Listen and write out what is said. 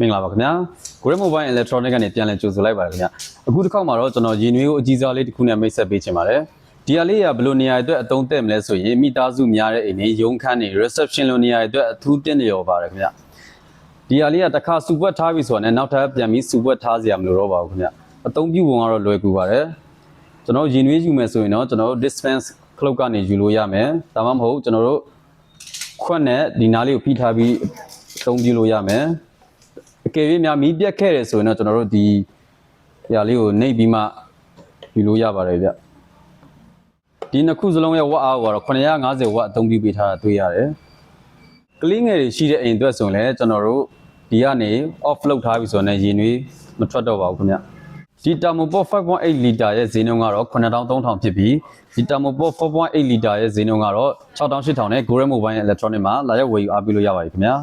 မင်္ဂလာပါခင်ဗျာ Great Mobile Electronic ကနေပြန်လည်ကြိုဆိုလိုက်ပါခင်ဗျာအခုတစ်ခေါက်မှာတော့ကျွန်တော်ရင်းနှီးကိုအကြီးစားလေးတစ်ခုနဲ့မိတ်ဆက်ပေးချင်ပါတယ်ဒီဟာလေးကဘယ်လိုနေရာအတွက်အသုံးသက်မလဲဆိုရင်မိသားစုများတဲ့အိမ်တွေရုံးခန်းတွေ reception လိုနေရာအတွက်အထူးတင်လျော်ပါတယ်ခင်ဗျာဒီဟာလေးကတစ်ခါစုပွက်ထားပြီဆိုတော့နောက်ထပ်ပြန်ပြီးစုပွက်ထားစရာမလိုတော့ပါဘူးခင်ဗျာအသုံးပြုပုံကတော့လွယ်ကူပါတယ်ကျွန်တော်ရင်းနှီးယူမယ်ဆိုရင်တော့ကျွန်တော်တို့ dispense ခလုတ်ကနေယူလို့ရမယ်ဒါမှမဟုတ်ကျွန်တော်တို့ခွက်နဲ့ဒီနားလေးကိုဖိထားပြီးအသုံးပြုလို့ရမယ်အကယ်၍များမီးပြတ်ခဲ့တယ်ဆိုရင်တော့ကျွန်တော်တို့ဒီຢာလေးကိုနှိပ်ပြီးမှယူလို့ရပါတယ်ဗျဒီနှစ်ခုစလုံးရဲ့ဝက်အားကတော့950ဝက်အသုံးပြုပေးထားတာတွေ့ရတယ်ကလေးငယ်တွေရှိတဲ့အိမ်အတွက်ဆိုရင်လည်းကျွန်တော်တို့ဒီကနေ off လုပ်ထားပြီဆိုတော့ရေနွေးမထွက်တော့ပါဘူးခင်ဗျဒီ Thermoport 5.8 လီတာရဲ့ဈေးနှုန်းကတော့9300ဖြစ်ပြီးဒီ Thermoport 4.8 လီတာရဲ့ဈေးနှုန်းကတော့6800နဲ့ Great Mobile Electronic မှာလာရောက်ဝယ်ယူအားပေးလို့ရပါတယ်ခင်ဗျာ